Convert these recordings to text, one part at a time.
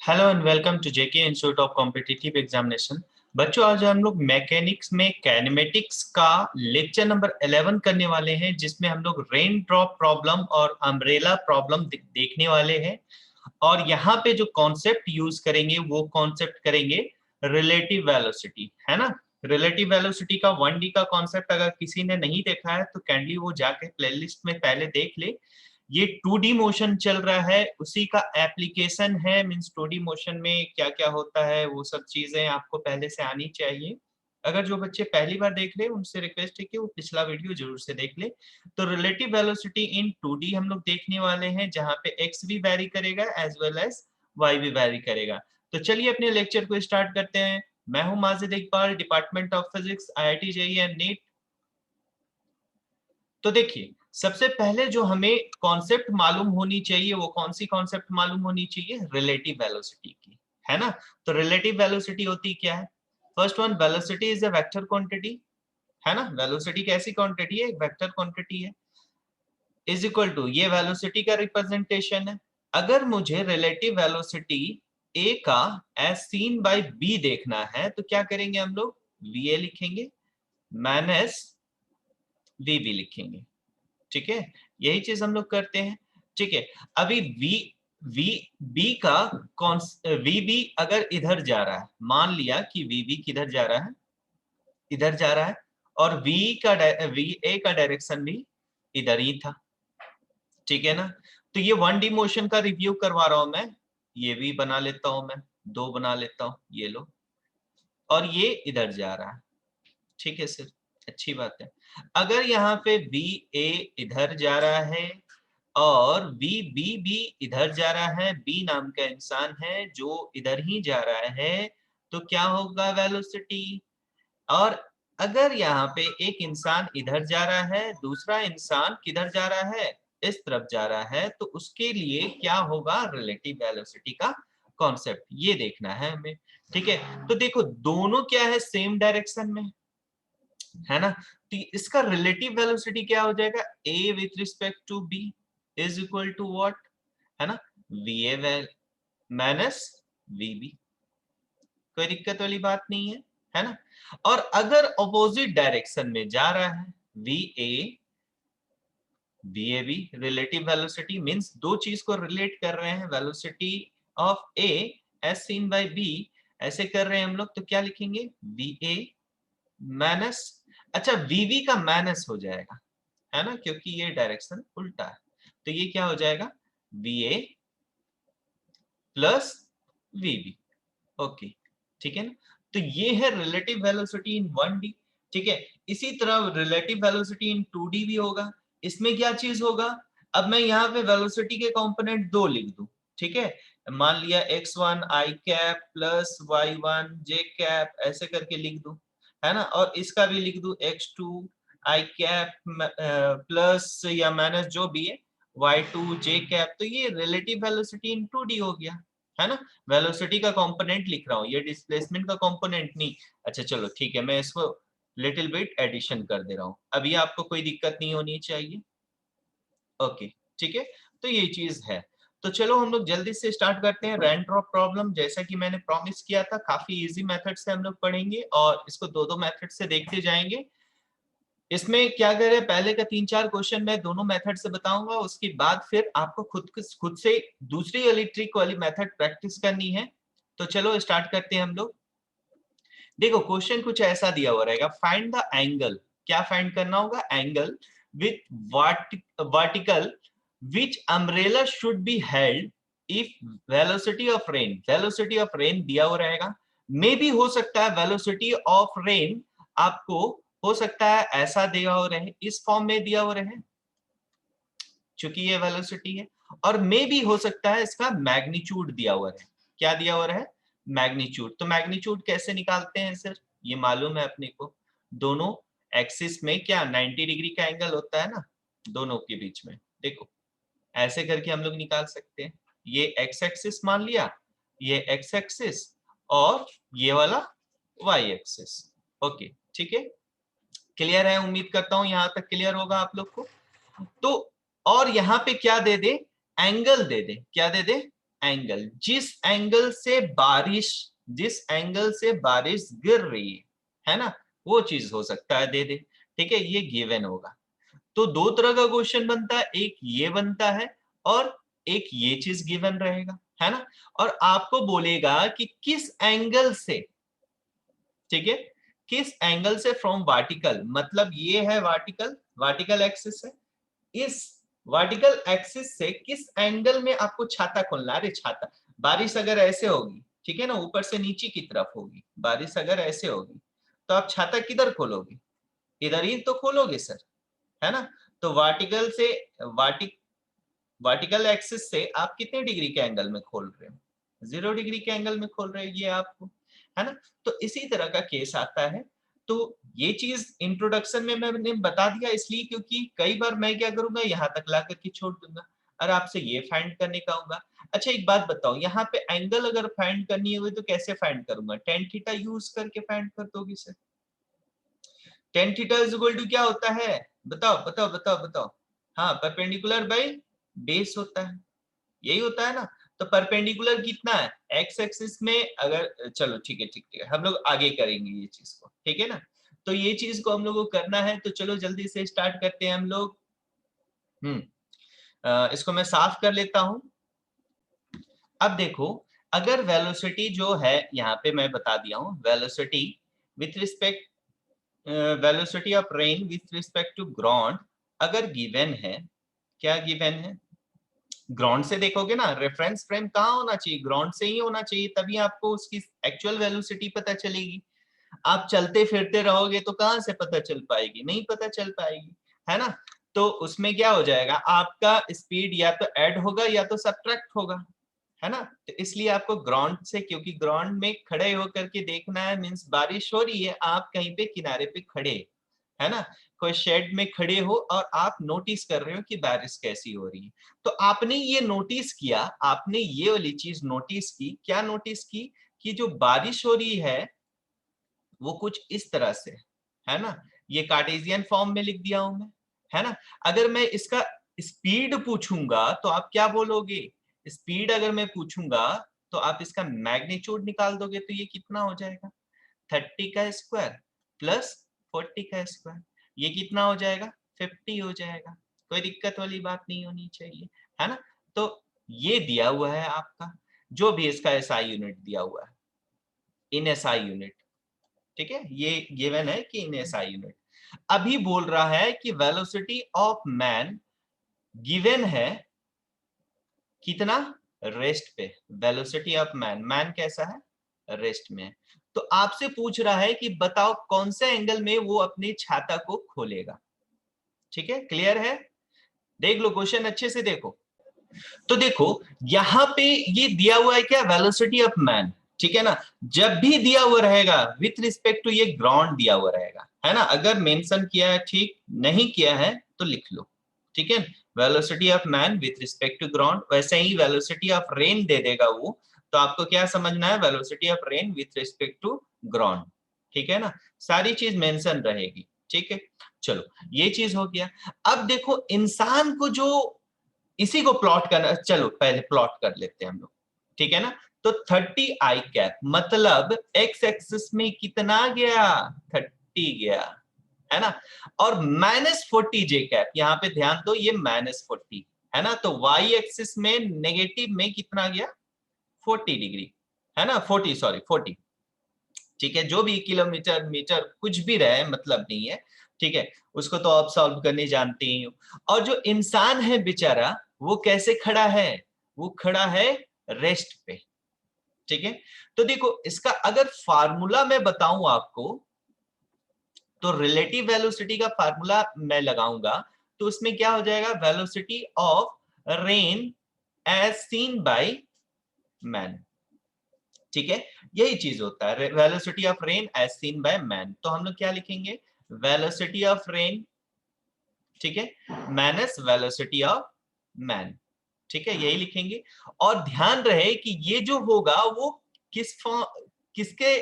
Hello and welcome to JK institute of competitive examination. बच्चों, आज हम लोग मैकेनिक्स में काइनेमेटिक्स का लेक्चर नंबर 11 करने वाले हैं, जिसमें हम लोग रेन ड्रॉप प्रॉब्लम और अम्ब्रेला प्रॉब्लम देखने वाले हैं। और यहाँ पे जो कॉन्सेप्ट यूज करेंगे वो कॉन्सेप्ट करेंगे रिलेटिव वेलोसिटी, है ना। रिलेटिव वेलोसिटी का 1D का कॉन्सेप्ट अगर किसी ने नहीं देखा है तो कैंडली वो जाके प्लेलिस्ट में पहले देख ले। ये 2D मोशन चल रहा है, उसी का एप्लीकेशन है। मींस 2D मोशन में क्या क्या होता है वो सब चीजें आपको पहले से आनी चाहिए। अगर जो बच्चे पहली बार देख रहे हैं उनसे रिक्वेस्ट है कि वो पिछला वीडियो जरूर से देख ले। तो रिलेटिव वेलोसिटी इन 2D हम लोग देखने वाले हैं, जहां पे x भी वैरी करेगा एज वेल एज y भी वैरी करेगा। तो चलिए अपने लेक्चर को स्टार्ट करते हैं। मैं हूं Majid Iqbal, department of physics, IIT JEE and NEET. तो देखिए, सबसे पहले जो हमें कॉन्सेप्ट मालूम होनी चाहिए वो कौन सी कॉन्सेप्ट मालूम होनी चाहिए? रिलेटिव वेलोसिटी की, है ना। तो रिलेटिव वेलोसिटी होती क्या है? First one, velocity is a vector quantity, है ना। वेलोसिटी कैसी क्वांटिटी है? एक वेक्टर क्वांटिटी है। इज इक्वल टू, ये वेलोसिटी का रिप्रेजेंटेशन है। अगर मुझे रिलेटिव वेलोसिटी ए का एज सीन बाय बी देखना है तो क्या करेंगे हम लोग? वीए लिखेंगे माइनस वीबी लिखेंगे। ठीक है, यही चीज हम लोग करते हैं। ठीक है, अभी वी वी बी का कौन, वी बी अगर इधर जा रहा है, मान लिया कि वी बी किधर जा रहा है, इधर जा रहा है, और वी ए का डायरेक्शन भी इधर ही था। ठीक है ना। तो ये 1D मोशन का रिव्यू करवा रहा हूं मैं। ये भी बना लेता हूं मैं, दो बना लेता हूं, ये लो। और ये इधर जा रहा है। ठीक है सर, अच्छी बात है। अगर यहाँ पे बी ए इधर जा रहा है और वी बी भी इधर जा रहा है, बी नाम का इंसान है जो इधर ही जा रहा है, तो क्या होगा वेलोसिटी? और अगर यहाँ पे एक इंसान इधर जा रहा है, दूसरा इंसान किधर जा रहा है? इस तरफ जा रहा है, तो उसके लिए क्या होगा? रिलेटिव वेलोसिटी का कॉन्सेप्ट ये देखना है हमें। ठीक है, तो देखो दोनों क्या है? सेम डायरेक्शन में, है ना। तो इसका रिलेटिव वेलोसिटी क्या हो जाएगा? A with respect to B is equal to what, है ना, V A minus V B. कोई दिक्कत वाली बात नहीं है ना। और अगर ऑपोजिट डायरेक्शन में जा रहा है, V A B, relative velocity means दो चीज को रिलेट कर रहे हैं, velocity of A as seen by B, ऐसे कर रहे हैं हम लोग, तो क्या लिखेंगे? वी ए माइनस, अच्छा वीवी का माइनस हो जाएगा, है ना, क्योंकि ये डायरेक्शन उल्टा है। तो ये क्या हो जाएगा? V A plus VB. Okay, ठीक है ना। तो ये है रिलेटिव वेलोसिटी इन 1D। ठीक है, इसी तरह रिलेटिव वेलोसिटी इन 2D भी होगा। इसमें क्या चीज होगा? अब मैं यहाँ पे वेलोसिटी के कंपोनेंट दो लिख दूं। ठीक है, मान लिया x1 आई कैप प्लस y1 जे कैप, ऐसे करके लिख दूं, है ना। और इसका भी लिख दूं x2 आई कैप प्लस या माइनस जो भी है y2 जे कैप। तो ये रिलेटिव वेलोसिटी इन 2D हो गया, है ना। वेलोसिटी का कंपोनेंट लिख रहा हूँ, ये डिस्प्लेसमेंट का कंपोनेंट नहीं। अच्छा चलो ठीक है, मैं इसको लिटिल बिट एडिशन कर दे रहा हूँ। अभी आपको कोई दिक्कत नहीं होनी चाहिए। ओके, ठीक है, तो ये चीज है। तो चलो हम लोग जल्दी से स्टार्ट करते हैं। रैंड ड्रॉप प्रॉब्लम, जैसा कि मैंने प्रॉमिस किया था, काफी इजी मेथड से हम लोग पढ़ेंगे और इसको दो दो मेथड से देखते जाएंगे। इसमें क्या करें, पहले का 3-4 क्वेश्चन मैं दोनों मेथड से बताऊंगा, उसके बाद फिर आपको खुद से दूसरी वाली ट्रिक वाली मेथड प्रैक्टिस करनी है। तो चलो स्टार्ट करते हैं हम लोग। देखो क्वेश्चन कुछ ऐसा दिया हुआ रहेगा, फाइंड द एंगल। क्या फाइंड करना होगा? Angle with vertical which umbrella should be held if velocity of rain, velocity of rain दिया हुआ रहेगा। मे भी हो सकता है वेलोसिटी ऑफ रेन आपको हो सकता है ऐसा दिया हो रहे, इस फॉर्म में दिया हो रहे, चूंकि ये वेलोसिटी है। और मे भी हो सकता है इसका मैग्नीट्यूड दिया हुआ है। क्या दिया हुआ है? मैग्नीट्यूड। तो मैग्नीट्यूड कैसे निकालते हैं सर? ये मालूम है अपने को, दोनों एक्सिस में क्या 90 डिग्री का एंगल होता है ना, दोनों के बीच में। देखो ऐसे करके हम लोग निकाल सकते हैं। ये एक्स एक्सिस मान लिया, ये एक्स एक्सिस, और ये वाला वाई एक्सिस। ओके, ठीक है, क्लियर है? उम्मीद करता हूं यहां तक क्लियर होगा आप लोग को। तो और यहां पे क्या दे दे? एंगल दे दे। क्या दे दे? एंगल, जिस एंगल से बारिश गिर रही है ना, वो चीज हो सकता है दे दे। ठीक है, ये गिवन होगा। तो दो तरह का क्वेश्चन बनता है, एक ये बनता है और एक ये चीज गिवन रहेगा, है ना। और आपको बोलेगा कि किस एंगल से, ठीक है, किस एंगल से फ्रॉम वर्टिकल, मतलब ये है वर्टिकल एक्सिस है, इस वर्टिकल एक्सिस से किस एंगल में आपको छाता खोलना है। अरे छाता, बारिश अगर ऐसे होगी, ठीक है ना, ऊपर से नीचे की तरफ होगी, बारिश अगर ऐसे होगी तो आप छाता किधर खोलोगे, इधर ही तो खोलोगे सर, है ना। तो वर्टिकल से वर्टिकल एक्सिस से आप कितने डिग्री के एंगल में खोल रहे हो, 0 डिग्री के एंगल में खोल रहे हो ये आपको, है ना। तो इसी तरह का केस आता है। तो ये चीज इंट्रोडक्शन में मैंने बता दिया इसलिए क्योंकि कई बार मैं क्या करूंगा, यहाँ तक ला करके छोड़ दूंगा और आपसे ये फाइंड करने का होगा। अच्छा एक बात बताओ, यहाँ पे एंगल अगर फाइंड करनी है तो कैसे फाइंड करूंगा, टेन थीटा यूज करके फाइंड कर दोगे sir. Tan theta is equal to क्या होता है, बताओ बताओ बताओ बताओ। हाँ, परपेंडिकुलर बाई बेस होता है, यही होता है ना। तो परपेंडिकुलर कितना है, एक्स एक्सिस में, अगर चलो ठीक है ठीक है, हम लोग आगे करेंगे ये चीज को, ठीक है ना। तो ये चीज को हम लोग को करना है, तो चलो जल्दी से स्टार्ट करते हैं हम लोग। इसको मैं साफ कर लेता हूं। अब देखो, अगर वेलोसिटी जो है यहाँ पे मैं बता दिया हूं, velocity with respect velocity of rain with respect to ground अगर गिवन है, क्या गिवन है, ग्राउंड से देखोगे ना, रेफरेंस फ्रेम कहाँ होना चाहिए, ग्राउंड से ही होना चाहिए, तभी आपको उसकी एक्चुअल वेलोसिटी पता चलेगी। आप चलते फिरते रहोगे तो कहाँ से पता चल पाएगी, नहीं पता चल पाएगी, है ना। तो उसमें क्या हो जाएगा, आपका स्पीड या तो ऐड होगा या तो सब्ट्रैक्ट होगा, है ना। तो इसलिए आपको ग्राउंड से, क्योंकि ग्राउंड में खड़े होकर के देखना है, मीन्स बारिश हो रही है, आप कहीं पे किनारे पे खड़े, है ना, कोई शेड में खड़े हो और आप नोटिस कर रहे हो कि बारिश कैसी हो रही है। तो आपने ये नोटिस किया, आपने ये वाली चीज नोटिस की, क्या नोटिस की, कि जो बारिश हो रही है वो कुछ इस तरह से, है ना। ये कार्टेशियन फॉर्म में लिख दिया हूं मैं, है ना। अगर मैं इसका स्पीड पूछूंगा तो आप क्या बोलोगे, स्पीड अगर मैं पूछूंगा तो आप इसका मैग्नीट्यूड निकाल दोगे, तो ये कितना हो जाएगा, 30 का स्क्वायर प्लस 40 का स्क्वायर, ये कितना हो जाएगा, 50 हो जाएगा। कोई दिक्कत वाली बात नहीं होनी चाहिए, है ना। तो ये दिया हुआ है आपका, जो भी इसका एसआई यूनिट दिया हुआ है, इन एसआई यूनिट, ठीक है, ये गिवन है कि इन एसआई यूनिट। अभी बोल रहा है कि वेलोसिटी ऑफ मैन गिवन है कितना, रेस्ट पे, वेलोसिटी ऑफ मैन, मैन कैसा है, रेस्ट में। तो आपसे पूछ रहा है कि बताओ कौन से एंगल में वो अपनी छाता को खोलेगा। ठीक है, क्लियर है, देख लो क्वेश्चन अच्छे से देखो। तो देखो यहां पे ये दिया हुआ है क्या, वेलोसिटी ऑफ मैन, ठीक है ना। जब भी दिया हुआ रहेगा विथ रिस्पेक्ट टू ये ग्राउंड दिया हुआ रहेगा, है ना। अगर मेंशन किया है ठीक, नहीं किया है तो लिख लो, ठीक है। Velocity of man with respect to ground, वैसे ही वेलोसिटी ऑफ रेन दे देगा वो, तो आपको क्या समझना है, velocity of rain with respect to ground, ठीक है ना, सारी चीज मेंशन रहेगी, ठीक है। चलो ये चीज हो गया। अब देखो इंसान को जो, इसी को प्लॉट करना, चलो पहले प्लॉट कर लेते हैं हम लोग, ठीक है ना। तो 30 आई कैप मतलब एक्स एक्सिस में कितना गया, 30 गया, है ना। और -40 जे कैप, यहाँ पे ध्यान दो ये -40 है ना, तो वाई एक्सिस में नेगेटिव में कितना गया, 40 डिग्री, है ना, 40 सॉरी 40, ठीक है। जो भी किलोमीटर मीटर कुछ भी रहे मतलब नहीं है, ठीक है, उसको तो आप सॉल्व करने जानते ही हो। और जो इंसान है बेचारा, वो कैसे खड़ा है, वो खड़ा है रेस्ट पे, ठीक है। तो देखो इसका अगर फार्मूला मैं बताऊं आपको, तो रिलेटिव वेलोसिटी का फार्मूला मैं लगाऊंगा, तो उसमें क्या हो जाएगा, velocity of rain as seen by man, ठीक है। यही चीज होता है, velocity of rain as seen by man. तो हम लोग क्या लिखेंगे, वेलोसिटी ऑफ रेन, ठीक है, माइनस वेलोसिटी ऑफ मैन, ठीक है, यही लिखेंगे। और ध्यान रहे कि ये जो होगा वो किसके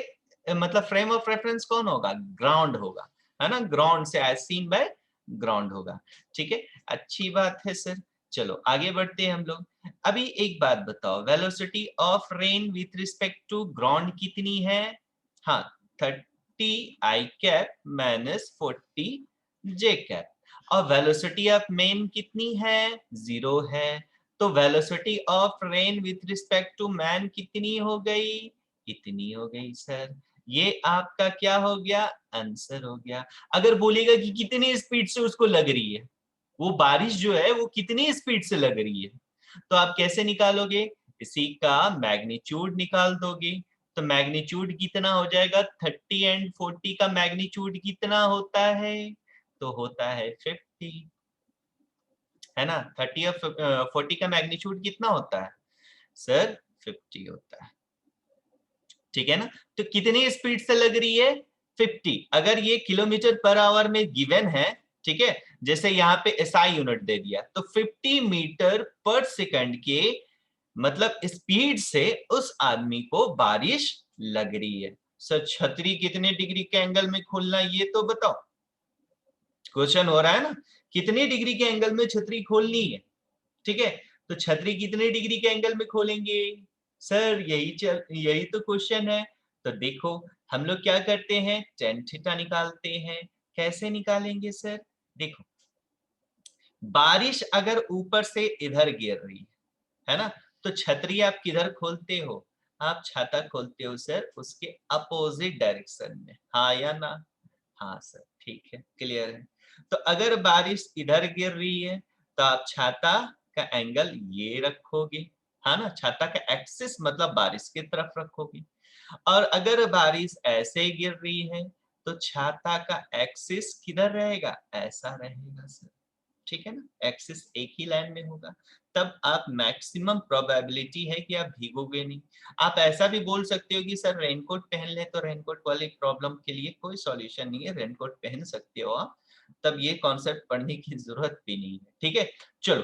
मतलब फ्रेम ऑफ रेफरेंस कौन होगा, ग्राउंड होगा, है ना, ग्राउंड से एज सीन बाय ग्राउंड होगा, ठीक है। अच्छी बात है सर, चलो आगे बढ़ते हैं हम लोग। अभी एक बात बताओ, velocity of rain with respect to ground कितनी है? हाँ, 30 I cap minus 40 J cap. और वेलोसिटी ऑफ मैन कितनी है? 0 है। तो velocity of rain with respect to man कितनी हो गई? इतनी हो गई सर। ये आपका क्या हो गया? आंसर हो गया। अगर बोलेगा कि कितनी स्पीड से उसको लग रही है, वो बारिश जो है वो कितनी स्पीड से लग रही है, तो आप कैसे निकालोगे? इसी का मैग्नीट्यूड निकाल दोगे। तो मैग्नीट्यूड कितना हो जाएगा? 30 एंड 40 का मैग्नीट्यूड कितना होता है? तो होता है 50, है ना? 30 और 40 का मैग्नीट्यूड कितना होता है सर? 50 होता है। ठीक है ना? तो कितनी स्पीड से लग रही है? 50। अगर ये किलोमीटर पर आवर में गिवन है, ठीक है, जैसे यहाँ पे एसआई यूनिट दे दिया, तो 50 मीटर पर सेकंड के मतलब स्पीड से उस आदमी को बारिश लग रही है। सर छतरी कितने डिग्री के एंगल में खोलना है ये तो बताओ। क्वेश्चन हो रहा है ना, कितने डिग्री के एंगल में छतरी खोलनी है? ठीक है, तो छतरी कितने डिग्री के एंगल में खोलेंगे सर? यही तो क्वेश्चन है। तो देखो हम लोग क्या करते हैं, टेन थीटा निकालते हैं। कैसे निकालेंगे सर? देखो, बारिश अगर ऊपर से इधर गिर रही है ना, तो छतरी आप किधर खोलते हो? आप छाता खोलते हो सर उसके अपोजिट डायरेक्शन में, हाँ या ना? हाँ सर, ठीक है, क्लियर है। तो अगर बारिश इधर गिर रही है तो आप छाता का एंगल ये रखोगे, हाँ ना? छाता का एक्सिस मतलब बारिश की तरफ रखोगे। और अगर बारिश ऐसे गिर रही है तो छाता का एक्सिस किधर रहेगा? ऐसा रहेगा सर। ठीक है ना? एक्सिस एक ही लाइन में होगा। तब आप मैक्सिमम प्रोबेबिलिटी है कि आप भीगोगे नहीं। आप ऐसा भी बोल सकते हो कि सर रेनकोट पहन ले, तो रेनकोट वाली प्रॉब्लम के लिए कोई सॉल्यूशन नहीं है, रेनकोट पहन सकते हो आप, तब ये कॉन्सेप्ट पढ़ने की जरूरत भी नहीं है। ठीक है, चलो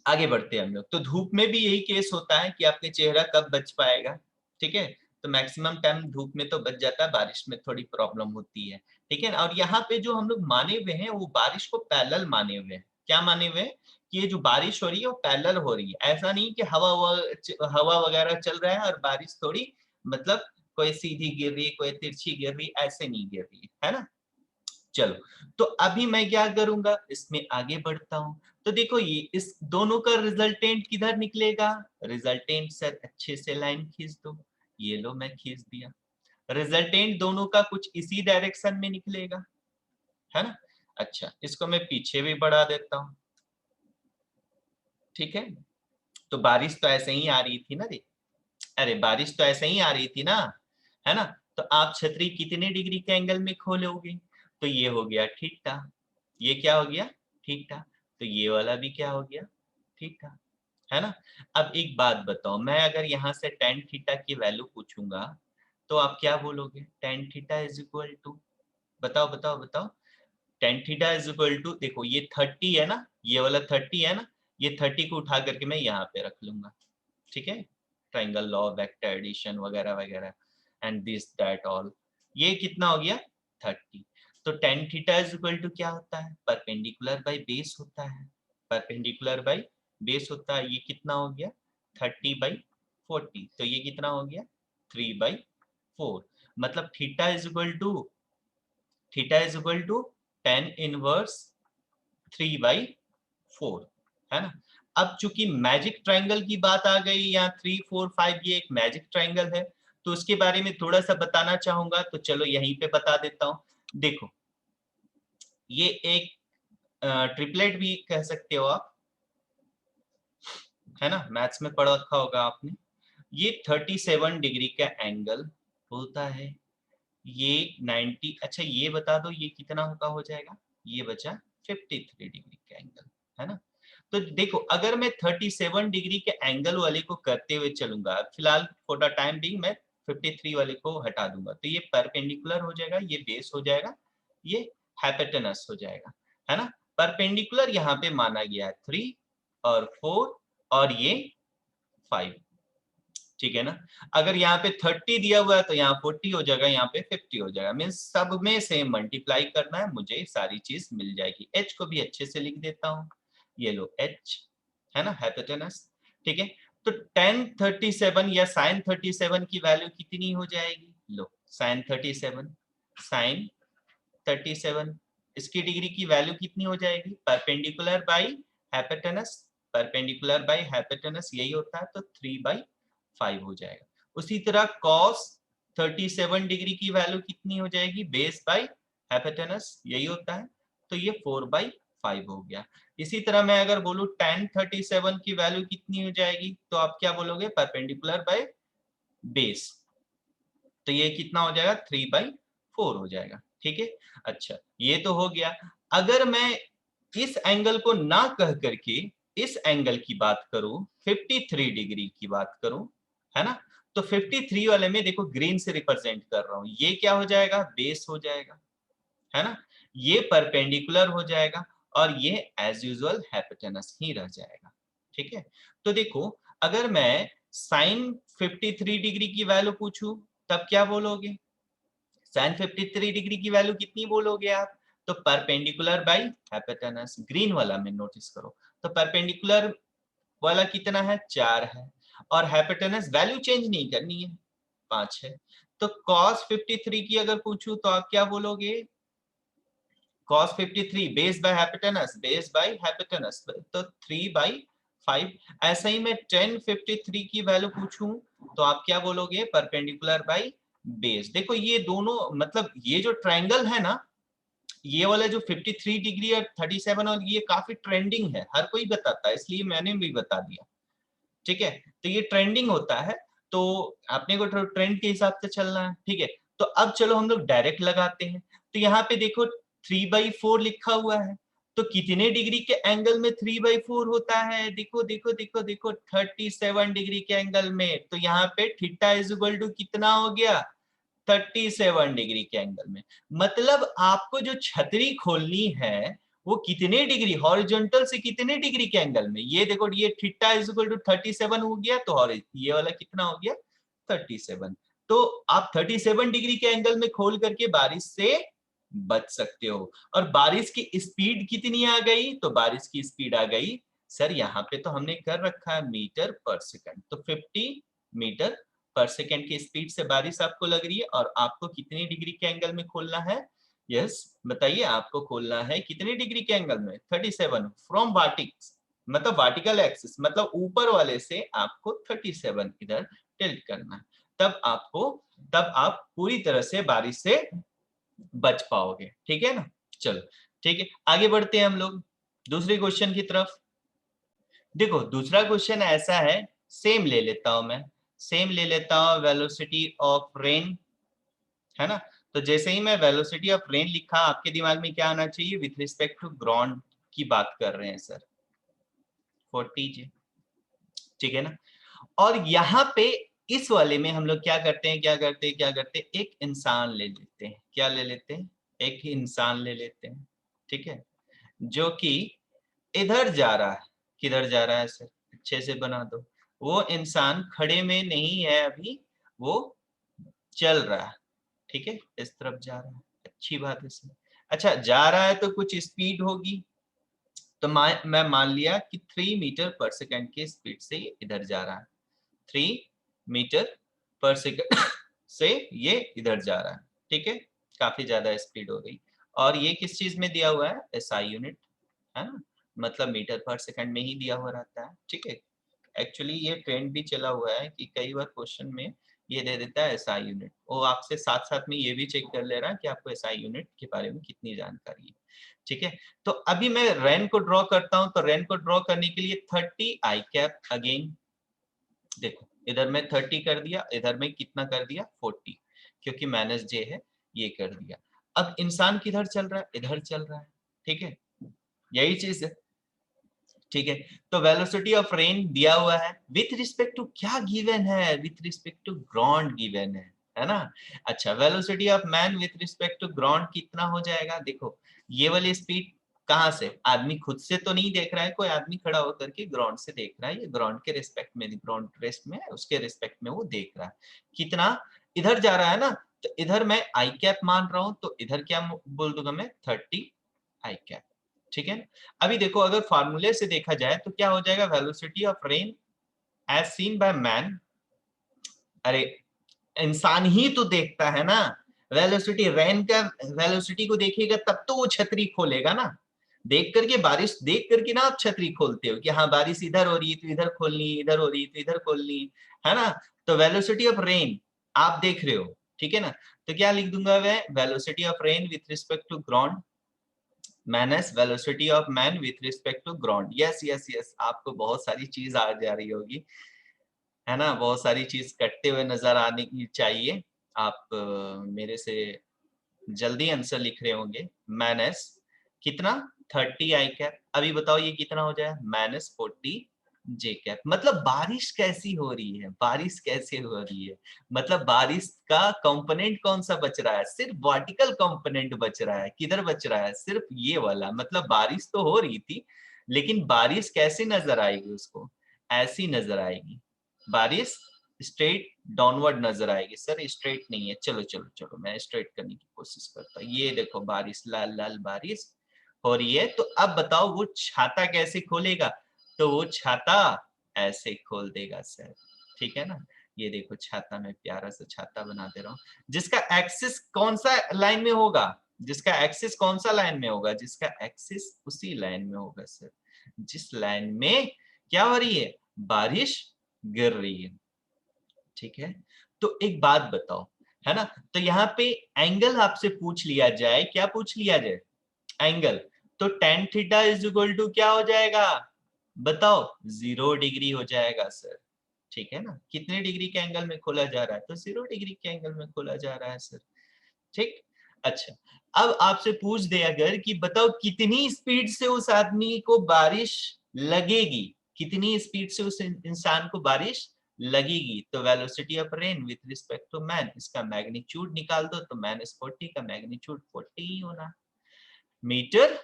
आगे बढ़ते हैं हम लोग। तो धूप में भी यही केस होता है कि आपके चेहरा कब बच पाएगा। ठीक है, तो मैक्सिमम टाइम धूप में तो बच जाता है, बारिश में थोड़ी प्रॉब्लम होती है। ठीक है ना? और यहाँ पे जो हम लोग माने हुए हैं वो बारिश को पैरेलल माने हुए हैं। क्या माने हुए हैं? कि ये जो बारिश हो रही है वो पैरेलल हो रही है। ऐसा नहीं कि हवा वगैरह चल रहा है और बारिश थोड़ी मतलब कोई सीधी गिर रही है, कोई तिरछी गिर रही है, ऐसे नहीं गिर रही है ना? चलो, तो अभी मैं क्या करूंगा, इसमें आगे बढ़ता हूं। तो देखो ये इस दोनों का रिजल्टेंट किधर निकलेगा? रिजल्टेंट सर अच्छे से लाइन खींच दो। ये लो मैं खींच दिया। रिजल्टेंट दोनों का कुछ इसी डायरेक्शन में निकलेगा, है ना? अच्छा, इसको मैं पीछे भी बढ़ा देता हूँ। ठीक है, तो बारिश तो ऐसे ही आ रही थी ना रे, अरे बारिश तो ऐसे ही आ रही थी ना, है ना? तो आप छतरी कितने डिग्री के एंगल में खोलोगे? तो ये हो गया थीटा। ये क्या हो गया? थीटा। तो ये वाला भी क्या हो गया? थीटा, है ना? अब एक बात बताओ, मैं अगर यहाँ से टेन थीटा की वैल्यू पूछूंगा तो आप क्या बोलोगे? Tan theta is equal to, बताओ बताओ बताओ। Tan theta is equal to, देखो ये 30 है ना, ये वाला 30 है ना, ये 30 को उठा करके मैं यहाँ पे रख लूंगा। ठीक है, ट्राइंगल लॉ, वेक्टर एडिशन वगैरह वगैरह एंड दिस दैट ऑल। ये कितना हो गया? 30। तो tan theta is equal to क्या होता है? परपेंडिकुलर बाय बेस होता है। परपेंडिकुलर बाय बेस होता है। ये कितना हो गया? 30/40। तो ये कितना हो गया? 3/4। मतलब theta is equal to 10 inverse 3/4, है ना? अब चूंकि मैजिक ट्राइंगल की बात आ गई, यहाँ 3, 4, 5 ये एक मैजिक ट्राइंगल है, तो उसके बारे में थोड़ा सा बताना चाहूंगा। तो चलो यहीं पे बता देता हूँ। देखो, ये एक ट्रिपलेट भी कह सकते हो आप, है ना? मैथ्स में पढ़ रखा होगा आपने। ये 37 डिग्री का एंगल होता है। ये 90, अच्छा ये बता दो ये कितना का हो जाएगा? ये बचा 53 डिग्री का एंगल, है ना? तो देखो, अगर मैं 37 डिग्री के एंगल वाले को करते हुए चलूंगा, फिलहाल फॉर द टाइम बिंग मैं 53 वाले को हटा दूंगा, तो ये परपेंडिकुलर हो जाएगा, ये बेस हो जाएगा, ये हाइपोटेनस हो जाएगा, है ना? परपेंडिकुलर यहाँ पे माना गया है 3 और 4 और ये 5। ठीक है ना? अगर यहाँ पे 30 दिया हुआ है तो यहाँ 40 हो जाएगा, यहाँ पे 50 हो जाएगा। मीन्स सब में से मल्टीप्लाई करना है, मुझे सारी चीज मिल जाएगी। h को भी अच्छे से लिख देता हूँ। ये लो h, है ना, हाइपोटेनस। ठीक है, तो tan 37 या sin 37 की वैल्यू कितनी हो जाएगी? लो, sin 37, sin 37, इसकी डिग्री की वैल्यू कितनी हो जाएगी? Perpendicular by hypotenuse, perpendicular by hypotenuse यही होता है, तो 3/5 हो जाएगा। उसी तरह cos 37 डिग्री की वैल्यू कितनी हो जाएगी? बेस बाई हाइपोटेनस यही होता है, तो ये 4/5 हो गया। इसी तरह मैं अगर बोलूं tan 37 की वैल्यू कितनी हो जाएगी, तो आप क्या बोलोगे? परपेंडिकुलर बाय बेस, तो ये कितना हो जाएगा? 3/4 हो जाएगा। ठीक है, अच्छा ये तो हो गया। अगर मैं इस एंगल को ना कह करके इस एंगल की बात करूं, 53 डिग्री की बात करूं, है ना, तो 53 वाले में देखो ग्रीन से रिप्रेजेंट कर रहा हूं, ये क्या हो जाएगा? बेस हो जाएगा, है ना, ये परपेंडिकुलर हो जाएगा और ये एज यूजुअल हाइपोटेनस ही रह जाएगा। ठीक है, तो देखो अगर मैं साइन 53 डिग्री की वैल्यू पूछूं, तब क्या बोलोगे? साइन 53 डिग्री की वैल्यू कितनी बोलोगे आप? तो परपेंडिकुलर बाई हाइपोटेनस, ग्रीन वाला में नोटिस करो, तो परपेंडिकुलर वाला कितना है? 4 है, और हाइपोटेनस वैल्यू चेंज नहीं करनी है, 5 है। तो cos 53 की अगर पूछूं तो आप क्या बोलोगे? cos 53 base by hypotenuse, base by hypotenuse, तो 3/5। ऐसा ही मैं tan 53 की वैल्यू पूछूं तो आप क्या बोलोगे? Perpendicular by base. देखो ये दोनों, मतलब ये जो ट्रायंगल है ना, ये वाला जो 53 डिग्री और 37, और ये काफी ट्रेंडिंग है, हर कोई बताता है, इसलिए मैंने भी बता दिया। ठीक है, तो ये ट्रेंडिंग होता है, तो आपने को ट्रेंड के हिसाब से चलना है। ठीक है, तो अब चलो हम लोग डायरेक्ट लगाते हैं। तो यहाँ पे देखो 3/4 लिखा हुआ है, तो कितने डिग्री के एंगल में 3/4 होता है? देखो देखो देखो देखो, 37 डिग्री के एंगल में। तो यहाँ पे थीटा इज इक्वल टू कितना हो गया? 37 डिग्री के एंगल में। मतलब आपको जो छतरी खोलनी है वो कितने डिग्री, हॉरिजॉन्टल से कितने डिग्री के एंगल में? ये देखो, ये थीटा इज इक्वल टू 37 हो गया, तो ये वाला कितना हो गया? 37। तो आप 37 डिग्री के एंगल में खोल करके बारिश से बच सकते हो। और बारिश की स्पीड कितनी आ गई? तो बारिश की स्पीड आ गई, सर यहाँ पे तो हमने कर रखा है मीटर पर सेकंड, तो 50 मीटर पर सेकंड की स्पीड से बारिश आपको लग रही है, और आपको कितनी डिग्री के एंगल में खोलना है? यस, बताइए, आपको खोलना है कितने डिग्री के एंगल में? 37 फ्रॉम वर्टिक्स, मतलब वर्टिकल एक्सिस, मतलब ऊपर वाले से आपको 37 इधर टिल्ट करना है, तब आप पूरी तरह से बारिश से बच पाओगे। ठीक है ना, चलो ठीक है, आगे बढ़ते हैं हम लोग दूसरे क्वेश्चन की तरफ। देखो दूसरा क्वेश्चन ऐसा है, सेम ले लेता हूं मैं, सेम ले लेता हूं, वेलोसिटी ऑफ रेन, है ना। तो जैसे ही मैं वेलोसिटी ऑफ रेन लिखा, आपके दिमाग में क्या आना चाहिए? विथ रिस्पेक्ट टू ग्राउंड की बात कर रहे हैं सर, 40 जी, ठीक है ना। और यहाँ पे इस वाले में हम लोग क्या करते हैं, एक इंसान ले लेते हैं। क्या ले लेते हैं? एक इंसान ले लेते हैं, ठीक है, जो कि इधर जा रहा है। किधर जा रहा है सर? अच्छे से बना दो। वो इंसान खड़े में नहीं है अभी, वो चल रहा है, ठीक है, इस तरफ जा रहा है। अच्छी बात है सर। अच्छा, जा रहा है तो कुछ स्पीड होगी, तो मैं मान लिया कि 3 मीटर पर सेकंड की स्पीड से ये इधर जा रहा है। 3 मीटर पर सेकंड से ये इधर जा रहा है, ठीक है, काफी ज्यादा स्पीड हो गई। और ये किस चीज में दिया हुआ है? एसआई यूनिट, है ना, मतलब मीटर पर सेकंड में ही दिया हुआ रहता है। ठीक है, एक्चुअली ये ट्रेंड भी चला हुआ है कि कई बार क्वेश्चन में ये दे देता है एसआई यूनिट, वो आपसे साथ साथ में ये भी चेक कर ले रहा है कि आपको एसआई यूनिट के बारे में कितनी जानकारी है। ठीक है, तो अभी मैं रेन को ड्रॉ करता हूं, तो रेन को ड्रॉ करने के लिए 30 आई कैप अगेन। देखो इधर में 30 कर दिया, इधर में कितना कर दिया? 40, क्योंकि माइनस जे है, ये कर दिया। अब इंसान किधर चल रहा है? इधर चल रहा है, ठीक है, यही चीज है। ठीक है, तो वेलोसिटी ऑफ रेन दिया हुआ है, विथ रिस्पेक्ट टू क्या गिवन है? With respect to ground given है ना। अच्छा, velocity of man with respect to ground कितना हो जाएगा? देखो ये वाली स्पीड कहां से? आदमी खुद से तो नहीं देख रहा है, कोई आदमी खड़ा होकर के ग्राउंड से देख रहा है, ये ग्राउंड के रिस्पेक्ट में, ग्राउंड रेस्ट में, उसके रिस्पेक्ट में वो देख रहा है। कितना? इधर जा रहा है ना, तो इधर मैं आई कैप मान रहा हूं, तो इधर क्या बोल दूंगा मैं? 30 आई कैप। ठीक है। अभी देखो अगर फार्मूले से देखा जाए तो क्या हो जाएगा, velocity of rain as seen by man, अरे इंसान ही तो देखता है ना, वेलोसिटी रेन का वेलोसिटी को देखेगा तब तो वो छतरी खोलेगा ना, देख करके बारिश देख करके ना आप छतरी खोलते हो कि हाँ बारिश इधर हो रही है तो इधर खोलनी, इधर हो रही है तो इधर खोलनी, है ना। तो वेलोसिटी ऑफ रेन आप देख रहे हो, ठीक है ना। तो क्या लिख दूंगा मैं, velocity of rain with respect to ground minus velocity of man with respect to ground. Yes yes yes, आपको बहुत सारी चीज आ जा रही होगी, है ना, बहुत सारी चीज कटते हुए नजर आने की चाहिए। आप मेरे से जल्दी आंसर लिख रहे होंगे। माइनस कितना, 30 आई कैप। अभी बताओ ये कितना हो जाए, -40 जे कैप। मतलब बारिश कैसी हो रही है, बारिश कैसे हो रही है, मतलब बारिश का कंपोनेंट कौन सा बच रहा है, सिर्फ वर्टिकल कंपोनेंट बच रहा है। किधर बच रहा है, सिर्फ ये वाला। मतलब बारिश तो हो रही थी लेकिन बारिश कैसी नजर आएगी, उसको ऐसी नजर आएगी, बारिश स्ट्रेट डाउनवर्ड नजर आएगी। सर स्ट्रेट नहीं है, चलो चलो चलो मैं स्ट्रेट करने की कोशिश करता हूँ। ये देखो बारिश, लाल लाल बारिश हो रही है। तो अब बताओ वो छाता कैसे खोलेगा, तो वो छाता ऐसे खोल देगा सर, ठीक है ना। ये देखो छाता, मैं प्यारा सा छाता बना दे रहा हूँ, जिसका एक्सिस कौन सा लाइन में होगा, जिसका एक्सिस कौन सा लाइन में होगा, जिसका एक्सिस उसी लाइन में होगा सर, जिस लाइन में क्या हो रही है, बारिश गिर रही है, ठीक है। तो एक बात बताओ, है ना, तो यहाँ पे एंगल आपसे पूछ लिया जाए, क्या पूछ लिया जाए, एंगल। तो tan theta is equal to क्या हो जाएगा, बताओ 0 डिग्री हो जाएगा सर, ठीक है ना। कितने डिग्री के एंगल में खोला जा रहा है, तो 0 डिग्री के एंगल में खोला जा रहा है सर, ठीक। अच्छा, अब आपसे पूछ दे अगर कि बताओ कितनी स्पीड से उस आदमी को बारिश लगेगी, कितनी स्पीड से उस इंसान को बारिश लगेगी, तो velocity of rain with respect to man, इसका मैग्नीट्यूड निकाल दो, तो -40 का मैग्नीट्यूड 40 ही होना, मीटर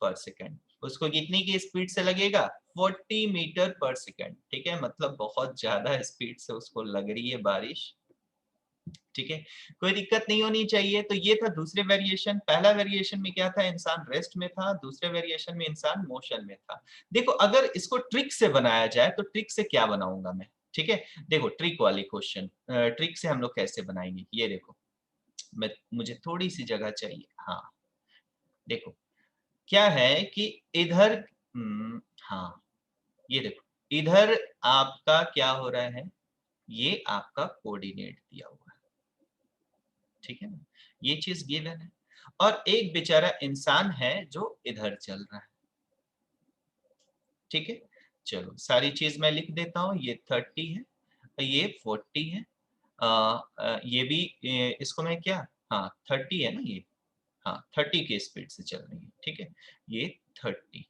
पर सेकेंड। उसको कितनी की स्पीड से लगेगा, 40 मीटर पर सेकेंड, ठीक है। मतलब बहुत ज्यादा स्पीड से उसको लग रही है बारिश, ठीक है। कोई दिक्कत नहीं होनी चाहिए। तो ये था दूसरे वेरिएशन। पहला वेरिएशन में क्या था, इंसान रेस्ट में था, दूसरे वेरिएशन में इंसान मोशन में था। देखो अगर इसको ट्रिक से बनाया जाए तो ट्रिक से क्या बनाऊंगा मैं, ठीक है। देखो ट्रिक वाली क्वेश्चन, ट्रिक से हम लोग कैसे बनाएंगे, ये देखो, मैं मुझे थोड़ी सी जगह चाहिए, हाँ देखो क्या है कि इधर, हाँ ये देखो, इधर आपका क्या हो रहा है, ये आपका कोऑर्डिनेट दिया हुआ है, ठीक है ना, ये चीज गिवन है। और एक बेचारा इंसान है जो इधर चल रहा है, ठीक है। चलो सारी चीज मैं लिख देता हूँ, ये 30 है, ये 40 है, ये भी इसको मैं क्या, हाँ 30 है ना ये, हाँ 30 की स्पीड से चल रही है, ठीक है, ये 30,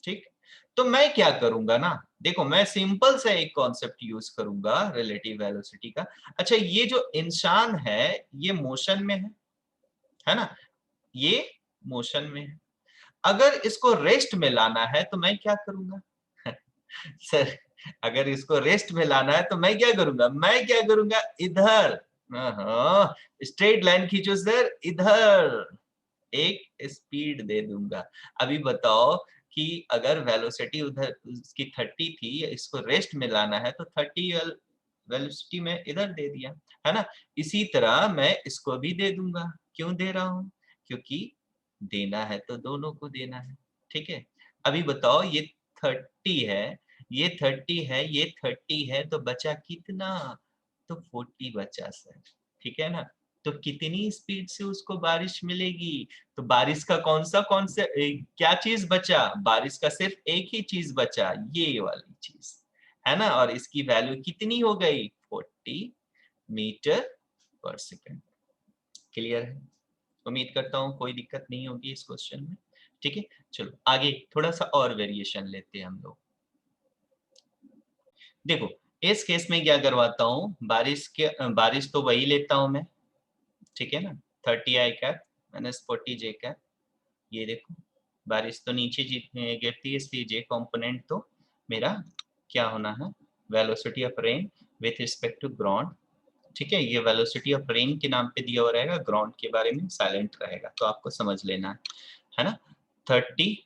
ठीक। तो मैं क्या करूंगा ना, देखो मैं सिंपल से एक कॉन्सेप्ट यूज करूंगा रिलेटिव वेलोसिटी का। अच्छा ये जो इंसान है ये मोशन में है ना, ये मोशन में है। अगर इसको रेस्ट में लाना है तो मैं क्या करूंगा सर, अगर इसको रेस्ट में लाना है तो मैं क्या करूंगा, मैं क्या करूंगा, इधर, हाँ स्ट्रेट लाइन खींचो सर, इधर एक स्पीड दे दूंगा। अभी बताओ कि अगर वेलोसिटी उधर उसकी 30 थी, इसको रेस्ट में लाना है तो 30 वेलोसिटी में इधर दे दिया, है ना। इसी तरह मैं इसको भी दे दूंगा, क्यों दे रहा हूं, क्योंकि देना है तो दोनों को देना है, ठीक है। अभी बताओ ये 30 है, ये 30 है, ये 30 है, तो बचा कितना, तो 40 बचा सर, ठीक है ना। तो कितनी स्पीड से उसको बारिश मिलेगी, तो बारिश का कौन सा क्या चीज बचा, बारिश का सिर्फ एक ही चीज बचा, ये वाली चीज, है ना। और इसकी वैल्यू कितनी हो गई, 40 मीटर पर सेकेंड। क्लियर है, उम्मीद करता हूँ कोई दिक्कत नहीं होगी इस क्वेश्चन में, ठीक है। चलो आगे थोड़ा सा और वेरिएशन लेते हैं हम लोग। देखो इस केस में क्या करवाता हूँ, बारिश तो वही लेता हूं मैं, ठीक है ना, 30 आई कैप -40 जे कैप। ये देखो बारिश तो नीचे गिरती है, इसलिए जे कंपोनेंट तो मेरा क्या होना है, velocity of rain with respect to ground, ठीक है। ये वेलोसिटी ऑफ रेन के नाम पे दिया हुआ रहेगा, ग्राउंड के बारे में साइलेंट रहेगा, तो आपको समझ लेना है ना। 30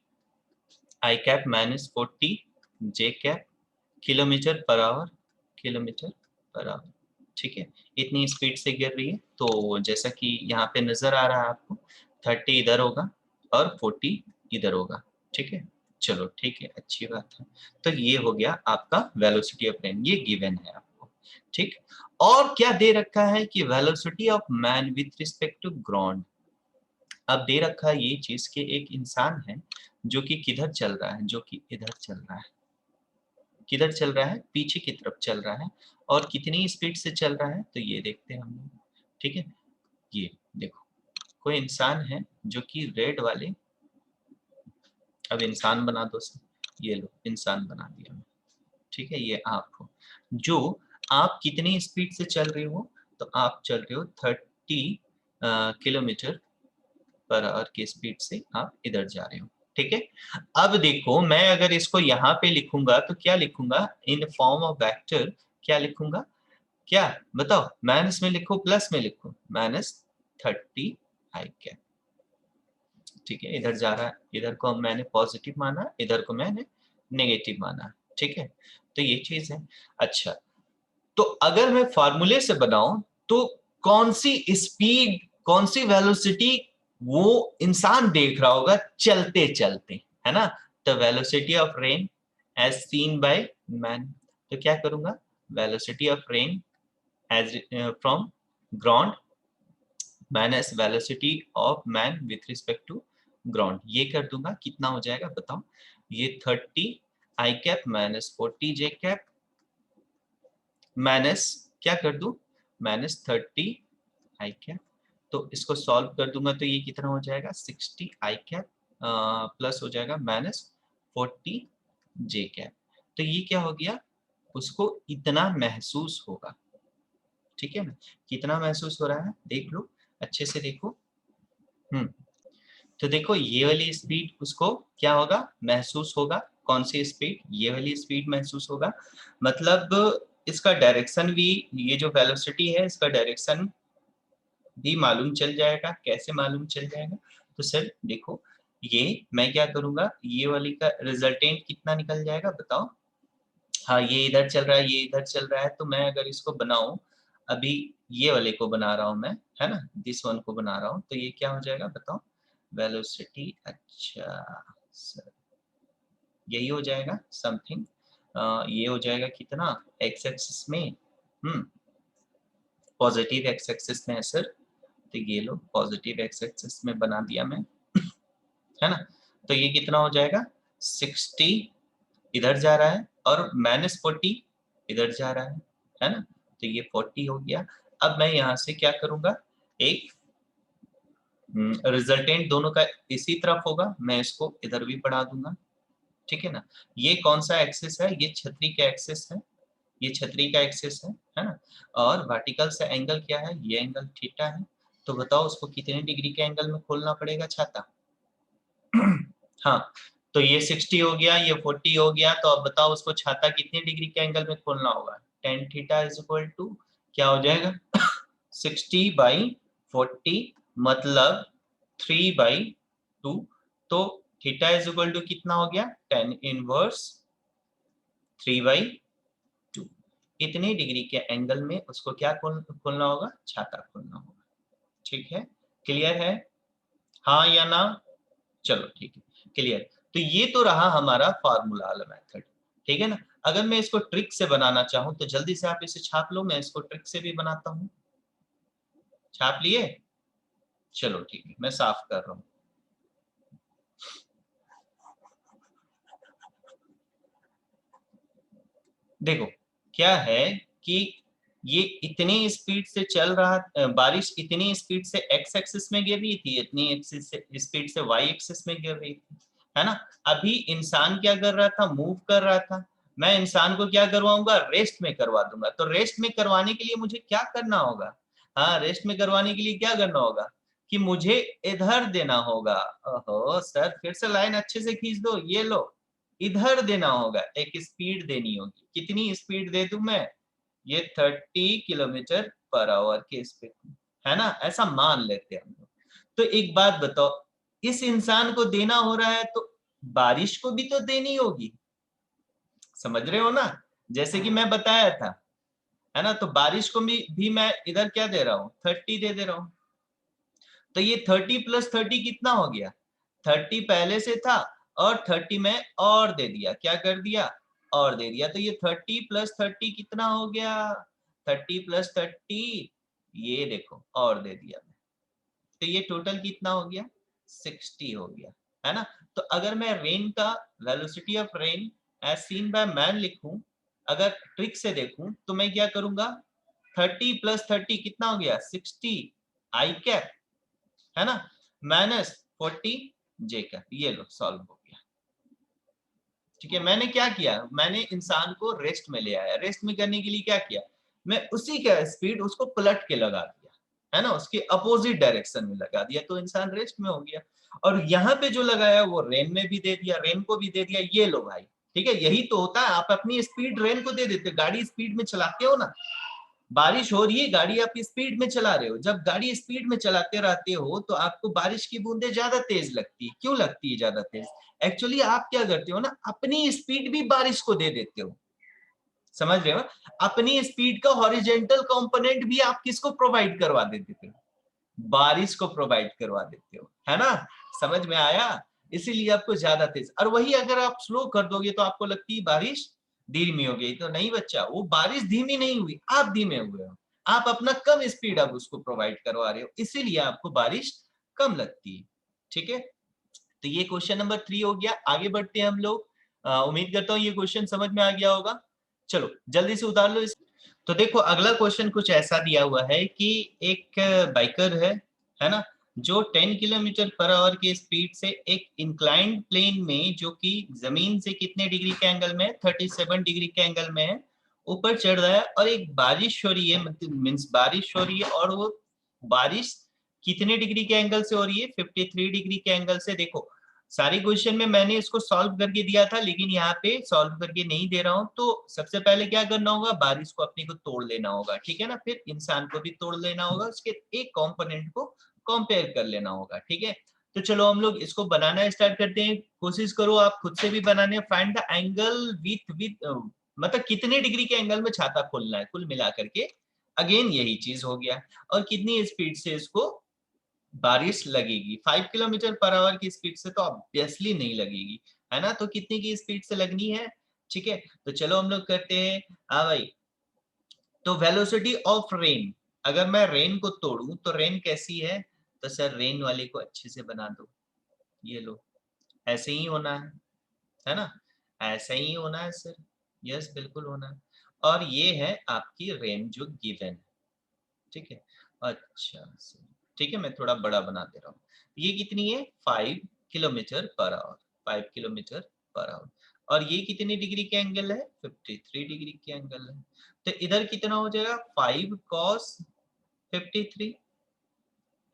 I cap minus 40 J cap kilometre per hour, kilometre per hour. ठीक है, इतनी स्पीड से गिर रही है। तो जैसा कि यहाँ पे नजर आ रहा है आपको, 30 इधर होगा और 40 इधर होगा। ठीक है, चलो ठीक है, अच्छी बात है। तो ये हो गया आपका वेलोसिटी ऑफ रेन, ये गिवन है आपको। ठीक, और क्या दे रखा है कि velocity of man with respect to ground. अब दे रखा है ये चीज कि एक इंसान है जो कि किधर चल रहा है, जो कि इधर चल रहा है। किधर चल रहा है? पीछे की तरफ चल रहा है। और कितनी स्पीड से चल रहा है तो ये देखते हैं हम लोग। ठीक है, ये देखो, कोई इंसान है जो कि रेड वाले, अब इंसान बना दो सर, ये लो इंसान बना दिया मैं। ठीक है, ये आप हो, जो आप कितनी स्पीड से चल रहे हो, तो आप चल रहे हो 30 किलोमीटर पर आवर की स्पीड से आप इधर जा रहे हो। ठीक है, अब देखो मैं अगर इसको यहाँ पे लिखूंगा तो क्या लिखूंगा, इन फॉर्म ऑफ वेक्टर क्या लिखूंगा, क्या बताओ, माइनस में लिखो प्लस में लिखो, माइनस 30 आई कैप। ठीक है, इधर जा रहा है, इधर को मैंने पॉजिटिव माना, इधर को मैंने नेगेटिव माना। ठीक है, तो ये चीज है। अच्छा, तो अगर मैं फार्मूले से बनाऊं तो कौन सी स्पीड, कौन सी वेलोसिटी वो इंसान देख रहा होगा चलते चलते, है ना। The velocity of rain as seen by man. तो क्या करूंगा, velocity of rain as from ground minus velocity of man with respect to ground, ये कर दूंगा। कितना हो जाएगा बताओ, ये 30 I cap minus 40 J cap minus क्या कर दूं, माइनस 30 आई कैप। तो इसको सॉल्व कर दूंगा तो ये कितना हो जाएगा, 60 आई कैप प्लस हो जाएगा माइनस 40 जे कैप। तो ये क्या हो गया, उसको इतना महसूस होगा। ठीक है ना, कितना महसूस हो रहा है देख लो, अच्छे से देखो। तो देखो ये वाली स्पीड उसको क्या होगा, महसूस होगा। कौन सी स्पीड, ये वाली स्पीड महसूस होगा। मतलब इसका डायरेक्शन भी, ये जो वेलोसिटी है इसका डायरेक्शन भी मालूम चल जाएगा। कैसे मालूम चल जाएगा, तो सर देखो, ये मैं क्या करूंगा, ये वाली का रिजल्टेंट कितना निकल जाएगा बताओ। हाँ, ये इधर चल रहा है, ये इधर चल रहा है, तो मैं अगर इसको बनाऊं, अभी ये वाले को बना रहा हूं मैं, है ना, दिस वन को बना रहा हूं, तो ये क्या हो जाएगा बताओ, वेलोसिटी। अच्छा सर, यही हो जाएगा समथिंग, ये हो जाएगा कितना, एक्स एक्सिस में, पॉजिटिव एक्स एक्सिस में है सर। तो ये लो पॉजिटिव एक्स एक्सिस में बना दिया मैं, है ना। तो ये कितना हो जाएगा, 60 इधर जा रहा है और माइनस 40 इधर जा रहा है ना। तो ये 40 हो गया। अब मैं यहाँ से क्या करूंगा, एक रिजल्टेंट दोनों का इसी तरफ होगा, मैं इसको इधर भी बढ़ा दूंगा। ठीक है ना, ये कौन सा एक्सिस है, ये छतरी का एक्सिस है, ये छतरी का एक्सिस है ना। और वर्टिकल से एंगल क्या है, ये एंगल थीटा है। तो बताओ उसको कितने डिग्री के एंगल में खोलना पड़ेगा छाता। हाँ, तो ये 60 हो गया, ये 40 हो गया, तो अब बताओ उसको छाता कितने डिग्री के एंगल में खोलना होगा। tan theta is equal to क्या हो जाएगा 60/40 मतलब 3/2। तो थीटा इज इक्वल टू कितना हो गया, tan इनवर्स 3/2। इतने डिग्री के एंगल में उसको क्या खोलना होगा, छाता खोलना होगा। ठीक है, क्लियर है, हाँ या ना। चलो ठीक है, क्लियर। तो ये तो रहा हमारा फार्मूला वाला मेथड। ठीक है ना, अगर मैं इसको ट्रिक से बनाना चाहूं तो जल्दी से आप इसे छाप लो, मैं इसको ट्रिक से भी बनाता हूं। छाप लिए, चलो ठीक है, मैं साफ कर रहा हूं। देखो क्या है कि ये इतनी स्पीड से चल रहा, बारिश इतनी स्पीड से एक्स एक्सिस में गिर रही थी, इतनी एक्सिस से स्पीड से वाई एक्सिस में गिर रही थी, है ना। अभी इंसान क्या कर रहा था, मूव कर रहा था। मैं इंसान को क्या करवाऊंगा, रेस्ट में करवा दूंगा। तो रेस्ट में करवाने के लिए मुझे क्या करना होगा, हाँ, रेस्ट में करवाने के लिए क्या करना होगा कि मुझे इधर देना होगा। ओहो सर, फिर से लाइन अच्छे से खींच दो, ये लो, इधर देना होगा, एक स्पीड देनी होगी। कितनी स्पीड दे दूं मैं, ये 30 किलोमीटर पर आवर की स्पीड, है ना, ऐसा मान लेते हैं हम लोग। तो एक बात बताओ, इस इंसान को देना हो रहा है तो बारिश को भी तो देनी होगी, समझ रहे हो ना, जैसे कि मैं बताया था, है ना। तो बारिश को भी मैं इधर क्या दे रहा हूँ, 30 दे रहा हूँ। तो ये 30 + 30 कितना हो गया, 30 पहले से था और 30 में और दे दिया, क्या कर दिया, और दे दिया। तो ये 30 + 30 कितना हो गया, 30 + 30, ये देखो और दे दिया। तो ये टोटल कितना हो गया, 60 हो गया, है ना। तो अगर मैं रेन का velocity of rain as seen by man लिखूं, अगर ट्रिक से देखूं, तो मैं क्या करूंगा, 30 + 30 कितना हो गया, 60 आई कैप, है ना, -40 जे कैप। ये लो सॉल्व हो गया। ठीक है, मैंने क्या किया, मैंने इंसान को रेस्ट में ले आया। रेस्ट में करने के लिए क्या किया, मैं उसी का स्पीड उसको पलट के लगा दिया, है ना, उसके अपोजिट डायरेक्शन में लगा दिया, तो इंसान रेस्ट में हो गया। और यहाँ पे जो लगाया वो रेन में भी दे दिया, रेन को भी दे दिया। ये लो भाई, ठीक है, यही तो होता है, आप अपनी स्पीड रेन को दे देते हो। गाड़ी स्पीड में चलाते हो ना, बारिश हो रही है, गाड़ी आप स्पीड में चला रहे हो, जब गाड़ी स्पीड में चलाते रहते हो तो आपको बारिश की बूंदें ज्यादा तेज लगती है। क्यों लगती है ज्यादा तेज, एक्चुअली आप क्या करते हो ना, अपनी स्पीड भी बारिश को दे देते हो, समझ रहे हो, अपनी स्पीड का हॉरिजेंटल कंपोनेंट भी आप किसको प्रोवाइड करवा देते हो, बारिश को प्रोवाइड करवा देते हो, है ना, समझ में आया। इसीलिए आपको ज्यादा तेज, और वही अगर आप स्लो कर दोगे तो आपको लगती है बारिश धीमी हो गई। तो नहीं बच्चा, वो बारिश धीमी नहीं हुई, आप धीमे हुए हो, आप अपना कम स्पीड अब उसको प्रोवाइड करवा रहे हो, इसीलिए आपको बारिश कम लगती है। ठीक है, तो ये क्वेश्चन नंबर 3 हो गया। आगे बढ़ते हैं हम लोग। उम्मीद करता हूँ ये क्वेश्चन समझ में आ गया होगा। चलो जल्दी से उतार लो इस। तो देखो अगला क्वेश्चन कुछ ऐसा दिया हुआ है कि एक बाइकर है ना, जो 10 km/h के स्पीड से एक इंक्लाइंड प्लेन में, जो कि जमीन से कितने डिग्री के एंगल में, 37 डिग्री के एंगल में है, ऊपर चढ़ रहा है, और एक बारिश हो रही है, मतलब मीन्स बारिश हो रही है, और वो बारिश कितने डिग्री के एंगल से हो रही है, 53 डिग्री के एंगल से। देखो सारी क्वेश्चन में मैंने इसको सॉल्व करके दिया था, लेकिन यहाँ पे सॉल्व करके नहीं दे रहा हूँ। तो सबसे पहले क्या करना होगा, बारिश को अपने को तोड़ लेना होगा, ठीक है ना, फिर इंसान को भी तोड़ लेना होगा, उसके एक कंपोनेंट को कंपेयर कर लेना होगा, ठीक है। तो चलो हम लोग इसको बनाना स्टार्ट करते हैं। कोशिश करो आप खुद से भी बनाने। फाइंड द एंगल विथ मतलब कितने डिग्री के एंगल में छाता खोलना है, कुल मिला करके अगेन यही चीज हो गया। और कितनी स्पीड से इसको बारिश लगेगी, 5 km/h की स्पीड से तो ऑब्वियसली नहीं लगेगी, है ना। तो कितनी की स्पीड से लगनी है, ठीक है। तो चलो हम लोग करते हैं। हाँ भाई, तो वेलोसिटी ऑफ रेन, अगर मैं रेन को तोड़ूं तो रेन कैसी है, तो सर रेन वाले को अच्छे से बना दो। ये लो, ऐसे ही होना है ना, ऐसा ही होना है सर, यस बिल्कुल होना है। और ये है आपकी रेन जो गिवन है, ठीक है। अच्छा सर, ठीक है, मैं थोड़ा बड़ा बना दे रहा हूँ। ये कितनी है, 5 km/h, 5 km/h। और ये कितनी डिग्री के एंगल है, 53 डिग्री के एंगल है। तो इधर कितना हो जाएगा, 5 cos 53,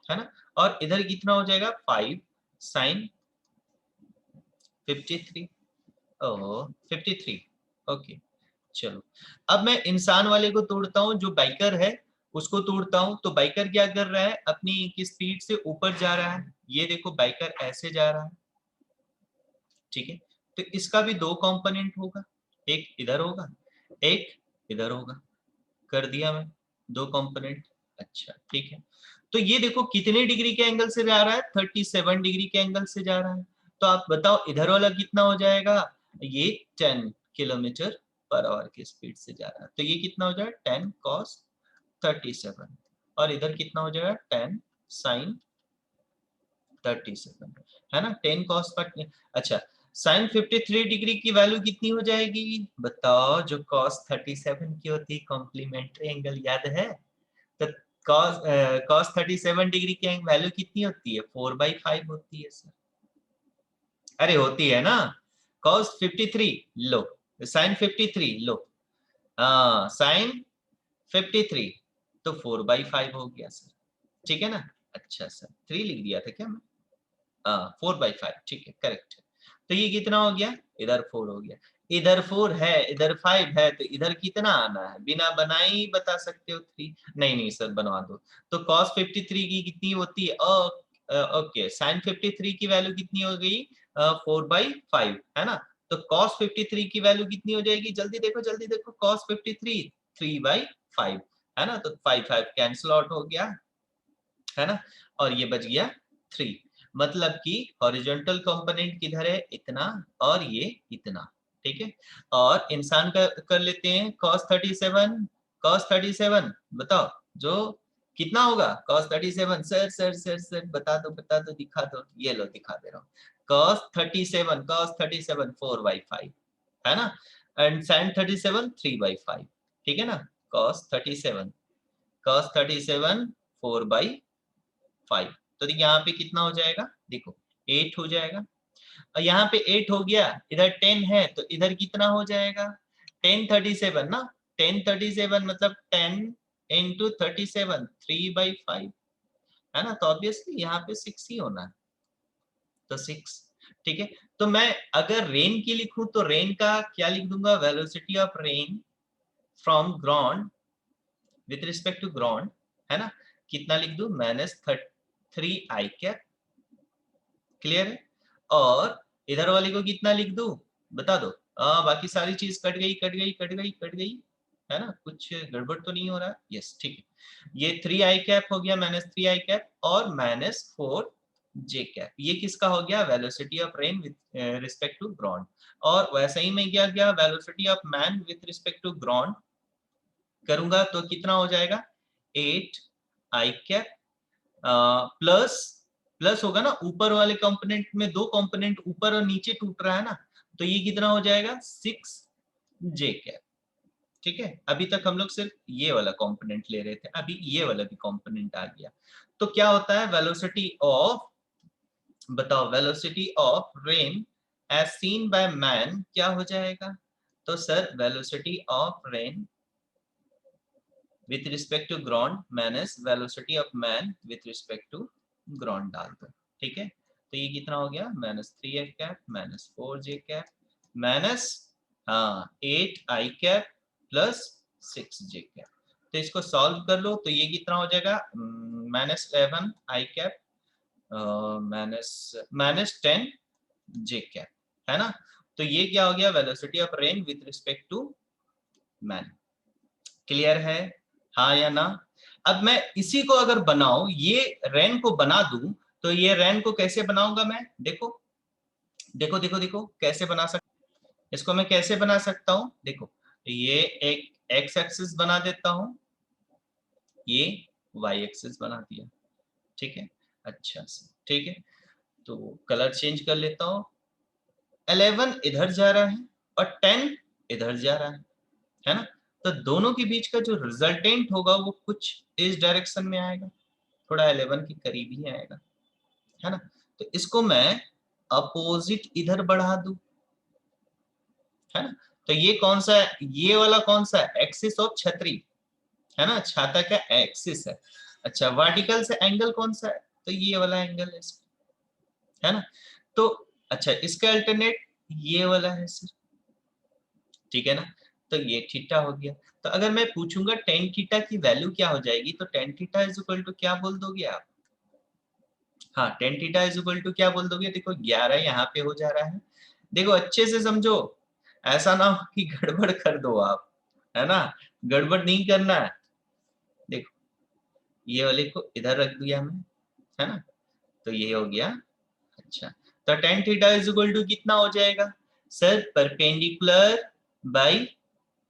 है ना। और इधर कितना हो जाएगा, 5 sin 53। ओह 53, ओके। चलो अब मैं इंसान वाले को तोड़ता हूँ, जो बाइकर है उसको तोड़ता हूँ। तो बाइकर क्या कर रहा है, अपनी की स्पीड से ऊपर जा रहा है। ये देखो बाइकर ऐसे जा रहा है, ठीक है। तो इसका भी दो कंपोनेंट होगा, एक इधर होगा, एक इधर होगा। कर दिया मैं, दो कंपोनेंट। अच्छा ठीक है। तो ये देखो कितने डिग्री के एंगल से जा रहा है, 37 डिग्री के एंगल से जा रहा है। तो आप बताओ इधर वाला कितना हो जाएगा, ये 10 km/h की स्पीड से जा रहा है। तो ये कितना हो जाएगा, 10 cos 37। और इधर कितना हो जाएगा, 10 sin 37, है ना। 10 cos पर, अच्छा sin 53 डिग्री की वैल्यू कितनी हो जाएगी, बताओ, जो cos 37 की होती है कॉम्प्लीमेंट्री एंगल, याद है। तो cos 37 डिग्री की वैल्यू कितनी होती है, 4/5 होती है सर। अरे होती है ना, cos 53 लो, sin 53 लो, हाँ sin 53, तो 4/5 हो गया सर, ठीक है ना। अच्छा सर 3 लिख दिया था क्या मैं, 4/5, ठीक है, करेक्ट है। तो ये कितना हो गया, इधर 4 हो गया, इधर 4 है, इधर 5 है, तो इधर कितना आना है, बिना बनाए ही बता सकते हो 3। नहीं नहीं सर बनवा दो। तो cos 53 की कितनी होती है, ओके साइन 53 की वैल्यू कितनी हो गई 4/5 है ना। तो cos 53 की वैल्यू कितनी हो जाएगी, जल्दी देखो cos 53 3/5 है ना। तो 5 कैंसिल आउट हो गया है ना, और ये बच गया 3। मतलब कि हॉरिजॉन्टल कंपोनेंट किधर है, इतना, और ये इतना, ठीक है। और इंसान का कर लेते हैं cos 37 बताओ जो कितना होगा cos 37। सर बता दो दिखा दो, ये लो दिखा दे रहा हूँ। cos 37 4/5 है ना, एंड sin 37 3/5, ठीक है ना। cos 37 4/5, तो यहाँ पे कितना हो जाएगा, देखो 8 हो जाएगा। और यहाँ पे 8 हो गया, इधर 10 है तो इधर कितना हो जाएगा 10 37 ना। 10 37 मतलब 10 into 37 3/5 है ना। तो ऑब्वियसली यहाँ पे 6 ही होना है, तो 6, ठीक है। तो मैं अगर रेन की लिखूं तो रेन का क्या लिख दूंगा, velocity of rain from ground with respect to ground है ना, कितना लिख दूं -3 i कैप, क्लियर है। और इधर वाले को कितना लिख दूं बता दो। बाकी सारी चीज कट गई है ना, कुछ गड़बड़ तो नहीं हो रहा, यस ठीक है। ये 3 i कैप हो गया -3 i कैप और -4 j कैप, ये किसका हो गया, velocity of rain with respect to ground. और वैसे ही मैं क्या गया velocity of man with respect to ground करूंगा तो कितना हो जाएगा 8 i कैप प्लस प्लस होगा ना, ऊपर वाले कंपोनेंट में दो कंपोनेंट ऊपर और नीचे टूट रहा है ना, तो ये कितना हो जाएगा 6 j कैप, ठीक है। अभी तक हम लोग सिर्फ ये वाला कंपोनेंट ले रहे थे, अभी ये वाला भी कंपोनेंट आ गया। तो क्या होता है वेलोसिटी ऑफ, बताओ velocity of rain as seen by man क्या हो जाएगा। तो sir velocity of rain with respect to ground minus velocity of man with respect to ground डाल दो, ठीक है। तो ये कितना हो गया -3 i cap -4 j cap minus 8 i cap plus 6 j cap. तो इसको सॉल्व कर लो तो ये कितना हो जाएगा -11 i कैप -10 j कैप है ना। तो ये क्या हो गया velocity of rain with respect to man, clear है हाँ या ना। अब मैं इसी को अगर बनाऊं, ये रेन को बना दूं, तो ये रेन को कैसे बनाऊंगा मैं, देखो कैसे बना सकता, इसको मैं कैसे बना सकता हूं, देखो ये एक एक्स एक्सिस बना देता हूं, ये वाई एक्सिस बना दिया, ठीक है। अच्छा से ठीक है, तो कलर चेंज कर लेता हूं। 11 इधर जा रहा है और 10 इधर जा रहा है ना। तो दोनों के बीच का जो रिजल्टेंट होगा वो कुछ इस डायरेक्शन में आएगा, थोड़ा 11 के करीब ही आएगा, है ना। तो इसको मैं अपोजिट इधर बढ़ा दूं, है ना। तो ये कौन सा है, ये वाला कौन सा है, एक्सिस ऑफ छतरी है ना, छाता का एक्सिस है। अच्छा वर्टिकल से एंगल कौन सा है, तो ये वाला एंगल है ना। तो अच्छा इसका अल्टरनेट ये वाला है सर, ठीक है ना। तो ये थीटा हो गया। तो अगर मैं पूछूंगा टेन थीटा की वैल्यू क्या हो जाएगी, तो tan theta is equal to क्या बोल दोगे आप, हाँ tan theta is equal to क्या बोल दोगे, देखो 11 यहाँ पे हो जा रहा है, देखो अच्छे से समझो, ऐसा ना हो कि गड़बड़ कर दो आप, है ना, गड़बड़ नहीं करना है। देखो ये वाले को इधर रख दिया हमने, है ना, तो ये हो गया। अच्छा तो tan theta is equal to कितना हो जाएगा सर, परपेंडिकुलर बाई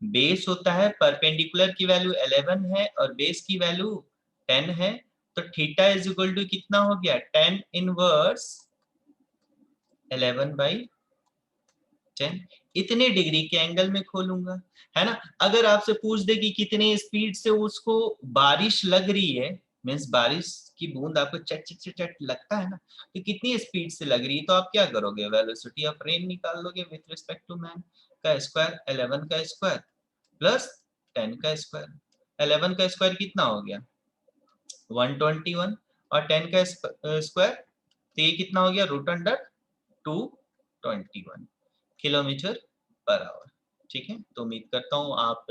बेस होता है, परपेंडिकुलर की वैल्यू 11 है और बेस की वैल्यू 10 है, तो थीटा इज इक्वल टू कितना हो गया 10 इनवर्स 11/10, इतने डिग्री के एंगल में खोलूंगा, है ना। अगर आपसे पूछ दे कि कितने स्पीड से उसको बारिश लग रही है, मीन्स बारिश की बूंद आपको चट चट चट चट लगता है ना, तो कितनी स्पीड से लग रही है, तो आप क्या करोगे वेलोसिटी ऑफ रेन निकाल लोगे विथ रिस्पेक्ट टू मैन का स्क्वायर, 11 का स्क्वायर प्लस 10 का स्क्वायर, 11 का स्क्वायर कितना हो गया 121 और 10 का स्क्वायर, तो ये कितना हो गया √221 किलोमीटर पर आवर, ठीक है। तो उम्मीद करता हूँ आप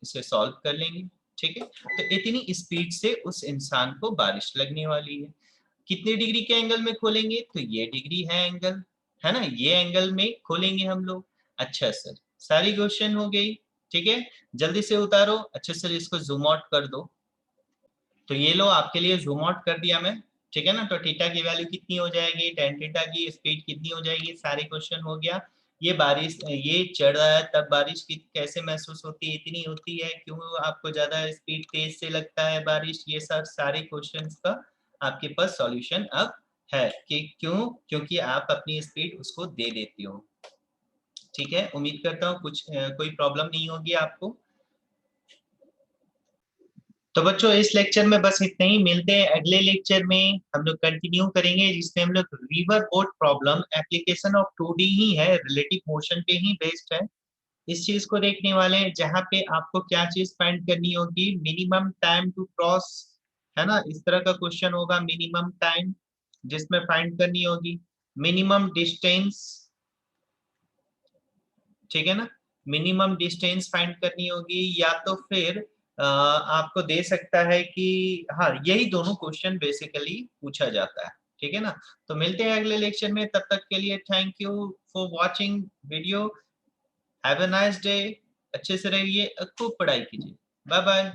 इसे सॉल्व कर लेंगे, ठीक है। तो इतनी स्पीड से उस इंसान को बारिश लगने वाली है। कितने डिग्री के एंगल में खोलेंगे, तो ये डिग्री है एंगल, है ना, ये एंगल में खोलेंगे हम लोग। अच्छा सर, सारी क्वेश्चन हो गई, ठीक है, जल्दी से उतारो। अच्छा सर, इसको जूम आउट कर दो। तो ये लो, आपके लिए जूम आउट कर दिया मैं, ठीक है ना। तो थीटा की वैल्यू कितनी हो जाएगी, tan थीटा की स्पीड कितनी हो जाएगी, सारे क्वेश्चन हो गया। ये बारिश, ये चढ़ रहा है तब बारिश की कैसे महसूस होती है, इतनी होती है, क्यों आपको ज्यादा स्पीड तेज से लगता है बारिश, ये सब सारे क्वेश्चंस का आपके पास सॉल्यूशन अब है कि क्यों, क्योंकि आप अपनी स्पीड उसको दे देती हो। ठीक है, उम्मीद करता हूँ कुछ कोई प्रॉब्लम नहीं होगी आपको। तो बच्चों, इस लेक्चर में बस इतना ही, मिलते हैं अगले लेक्चर में, हम लोग कंटिन्यू करेंगे जिसमें हम लोग river boat problem application of 2D ही है, रिलेटिव मोशन पे ही बेस्ड है, इस चीज को देखने वाले हैं, जहाँ पे आपको क्या चीज फाइंड करनी होगी, मिनिमम टाइम टू क्रॉस, है ना, इस तरह का क्वेश्चन होगा, मिनिमम टाइम जिसमें फाइंड करनी होगी, मिनिमम डिस्टेंस, ठीक है ना, मिनिमम डिस्टेंस फाइंड करनी होगी, या तो फिर आपको दे सकता है कि, हाँ, यही दोनों क्वेश्चन बेसिकली पूछा जाता है, ठीक है ना। तो मिलते हैं अगले लेक्चर में, तब तक के लिए thank you for watching video, have a nice day, अच्छे से रहिए, खूब पढ़ाई कीजिए, बाय बाय।